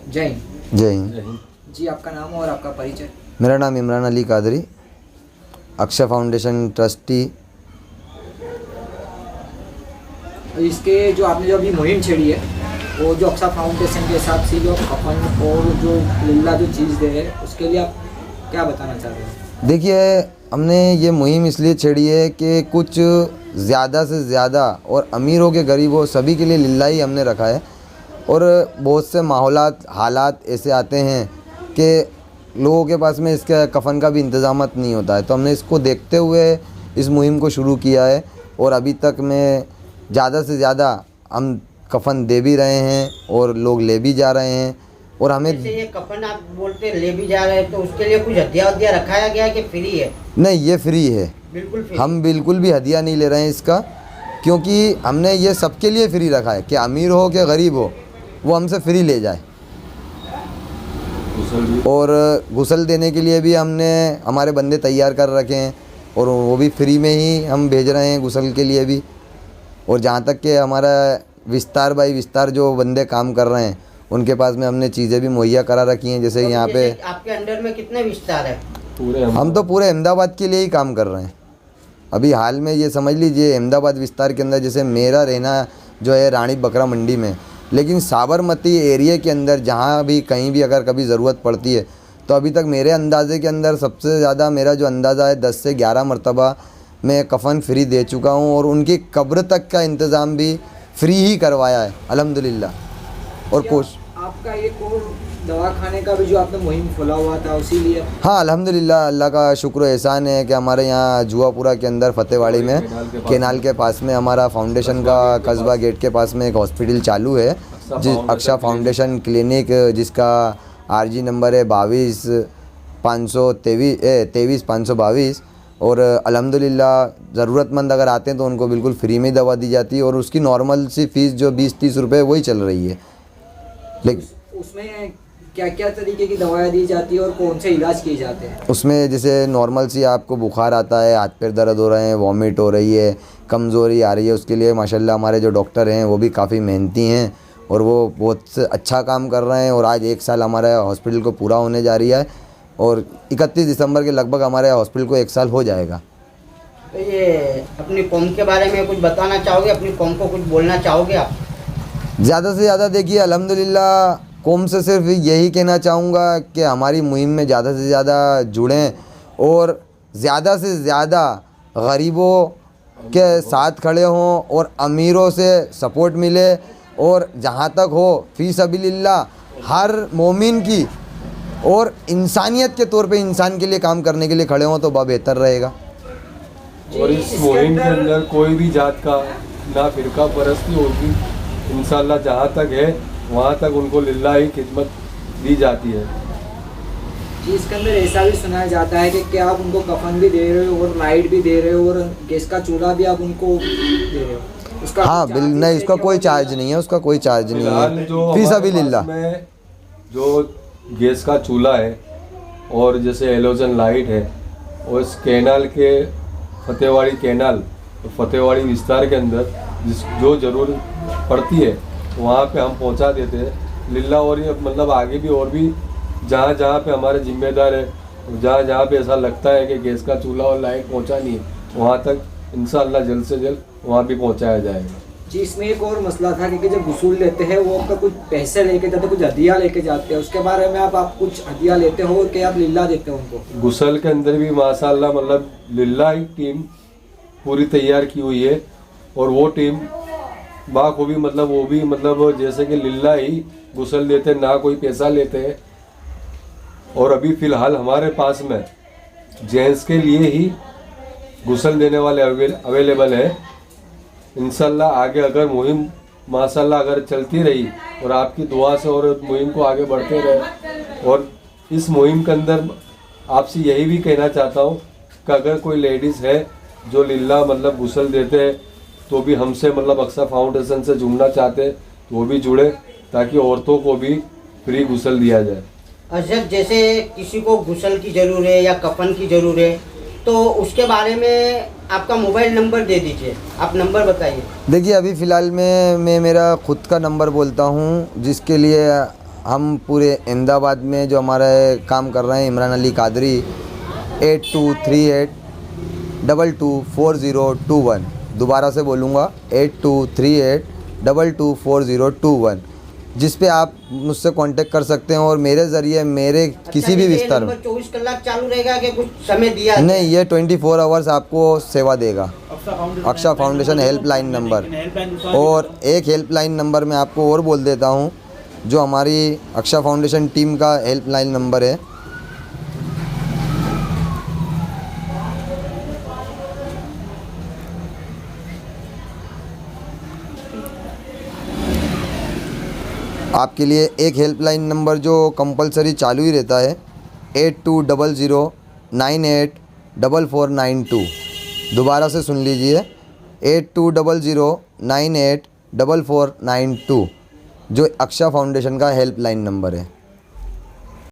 जय हिंद। जय हिंद। जी, आपका नाम और आपका परिचय? मेरा नाम इमरान अली कादरी, अक्षय फाउंडेशन ट्रस्टी। इसके जो आपने जो अभी मुहिम छेड़ी है, वो जो अक्षय फाउंडेशन के हिसाब से जो कफन और जो लिल्ला जो चीज़ दे है, उसके लिए आप क्या बताना चाह रहे हैं? देखिए, हमने ये मुहिम इसलिए छेड़ी है कि कुछ ज़्यादा से ज़्यादा और अमीर हो के गरीब हो सभी के लिए लिल्ला ही हमने रखा है। और बहुत से हालात ऐसे आते हैं कि लोगों के पास में इसके कफन का भी इंतज़ामत नहीं होता है, तो हमने इसको देखते हुए इस मुहिम को शुरू किया है। और अभी तक में ज़्यादा से ज़्यादा हम कफन दे भी रहे हैं और लोग ले भी जा रहे हैं। और हमें जैसे ये कफन आप बोलते ले भी जा रहे हैं, तो उसके लिए कुछ हदिया वदिया रखाया गया है कि फ्री है? नहीं, ये फ्री है, बिल्कुल फ्री। हम बिल्कुल भी हदिया नहीं ले रहे हैं इसका, क्योंकि हमने ये सबके लिए फ्री रखा है कि अमीर हो कि गरीब हो वो हमसे फ्री ले जाए। और गुस्ल देने के लिए भी हमने हमारे बंदे तैयार कर रखे हैं और वो भी फ्री में ही हम भेज रहे हैं गुस्ल के लिए भी। और जहाँ तक कि हमारा विस्तार बाई विस्तार जो बंदे काम कर रहे हैं उनके पास में हमने चीज़ें भी मुहैया करा रखी हैं। जैसे यहाँ पे आपके अंडर में कितने विस्तार है? हम तो पूरे अहमदाबाद के लिए ही काम कर रहे हैं। अभी हाल में ये समझ लीजिए अहमदाबाद विस्तार के अंदर जैसे मेरा रहना जो है रानी बकरा मंडी में, लेकिन साबरमती एरिया के अंदर जहाँ भी कहीं भी अगर कभी ज़रूरत पड़ती है तो अभी तक मेरे अंदाज़े के अंदर सबसे ज़्यादा मेरा जो अंदाज़ा है 10 से 11 मरतबा मैं कफ़न फ्री दे चुका हूँ और उनकी कब्र तक का इंतज़ाम भी फ्री ही करवाया है अल्हम्दुलिल्लाह। और आपका एक और दवाखाने का भी जो आपने मुहिम खोला हुआ था उसी लिए? हाँ, अल्हम्दुलिल्लाह, अल्लाह का शुक्र एहसान है कि हमारे यहाँ जुआपुरा के अंदर फतेहवाड़ी में केनाल के पास में हमारा फाउंडेशन का कस्बा गेट के पास में एक हॉस्पिटल चालू है, अक्षा फाउंडेशन क्लिनिक, जिसका RG नंबर है 23-522। और अल्हम्दुलिल्लाह ज़रूरतमंद अगर आते हैं तो उनको बिल्कुल फ्री में दवा दी जाती है और उसकी नॉर्मल सी फ़ीस जो 20-30 रुपये वही चल रही है। लेकिन उसमें क्या क्या तरीके की दवाएं दी जाती है और कौन से इलाज किए जाते हैं? उसमें जैसे नॉर्मल सी आपको बुखार आता है, हाथ पैर दर्द हो रहे हैं, वॉमिट हो रही है, कमज़ोरी आ रही है, उसके लिए माशाल्लाह हमारे जो डॉक्टर हैं वो भी काफ़ी मेहनती हैं और वो बहुत अच्छा काम कर रहे हैं। और आज 1 साल हमारे हॉस्पिटल को पूरा होने जा रही है और 31 दिसंबर के लगभग हमारे हॉस्पिटल को 1 साल हो जाएगा। तो ये अपनी कौम के बारे में कुछ बताना चाहोगे? अपनी कौम को कुछ बोलना चाहोगे आप? ज़्यादा से ज़्यादा देखिए, अल्हम्दुलिल्लाह कौम से सिर्फ यही कहना चाहूँगा कि हमारी मुहिम में ज़्यादा से ज़्यादा जुड़ें और ज़्यादा से ज़्यादा गरीबों के साथ खड़े हों और अमीरों से सपोर्ट मिले। और जहाँ तक हो फ़ी सबीलिल्लाह हर मोमिन की और इंसानियत के तौर पे इंसान के लिए काम करने के लिए खड़े हों तो बहुत बेहतर रहेगा। और इस मुहिम के अंदर कोई भी जात का ना फ़िरका परस्ती होगी, इंशाल्लाह जहाँ तक है वहाँ तक उनको लिल्लाह ही खिदमत दी जाती है। जी, इसके अंदर ऐसा भी सुनाया जाता है कि क्या आप उनको कफन भी दे रहे हो और लाइट भी दे रहे हो और गैस का चूल्हा भी आप उनको दे रहे हो? उसका हाँ नहीं, उसका कोई चार्ज नहीं है, उसका कोई चार्ज नहीं है, फ़ी सबीलिल्लाह। में जो गैस का चूल्हा है और जैसे हेलोजन लाइट है और इस कैनाल के फतेहवाड़ी कैनाल फतेहवाड़ी विस्तार के अंदर जो ज़रूरत पड़ती है वहाँ पे हम पहुँचा देते हैं लिल्लाह। और ये मतलब आगे भी और भी जहाँ जहाँ पे हमारे जिम्मेदार है, जहाँ जहाँ पे ऐसा लगता है कि गैस का चूल्हा और लाइट पहुँचानी है वहाँ तक इंशाअल्लाह जल्द से जल्द वहाँ भी पहुँचाया जाएगा। जी, इसमें एक और मसला था कि जब गुसूल लेते हैं वो आपका कुछ पैसे लेके जाते हैं, कुछ हदिया लेके जाते हैं, उसके बारे में आप कुछ हदिया लेते हो कि आप लिल्लाह देते हो उनको? गुसल के अंदर भी माशाअल्लाह मतलब लिल्लाह ही टीम पूरी तैयार की हुई है और वो टीम बाखूबी मतलब वो भी मतलब जैसे कि लिल्लाह ही गुसल देते, ना कोई पैसा लेते हैं। और अभी फ़िलहाल हमारे पास में जेंट्स के लिए ही गुसल देने वाले अवेलेबल है। इंशाल्लाह आगे अगर मुहिम माशाल्लाह अगर चलती रही और आपकी दुआ से और मुहिम को आगे बढ़ते रहे, और इस मुहिम के अंदर आपसे यही भी कहना चाहता हूँ कि अगर कोई लेडीज़ है जो लिल्लाह मतलब गुसल देते हैं तो भी हमसे मतलब अक्सा फाउंडेशन से जुड़ना चाहते हैं तो वो भी जुड़े ताकि औरतों को भी फ्री गुसल दिया जाए। अच्छा, जैसे किसी को गुसल की ज़रूरत है या कफन की ज़रूरत है तो उसके बारे में आपका मोबाइल नंबर दे दीजिए, आप नंबर बताइए। देखिए, अभी फ़िलहाल में मैं मेरा ख़ुद का नंबर बोलता हूँ जिसके लिए हम पूरे अहमदाबाद में जो हमारा काम कर रहे हैं इमरान अली कादरी 8238224021। दोबारा से बोलूँगा 8238224021, जिस पे आप मुझसे कांटेक्ट कर सकते हैं और मेरे ज़रिए मेरे किसी भी विस्तार में 24 कलाक चालू रहेगा कि कुछ समय दिया है? नहीं, ये 24 आवर्स आपको सेवा देगा। अक्षा फाउंडेशन हेल्पलाइन नंबर, और एक हेल्पलाइन नंबर मैं आपको और बोल देता हूँ जो हमारी अक्षा फाउंडेशन टीम का हेल्पलाइन नंबर है। आपके लिए एक हेल्पलाइन नंबर जो कंपलसरी चालू ही रहता है 8200984492। दोबारा से सुन लीजिए 8200984492, जो अक्षा फाउंडेशन का हेल्पलाइन नंबर है।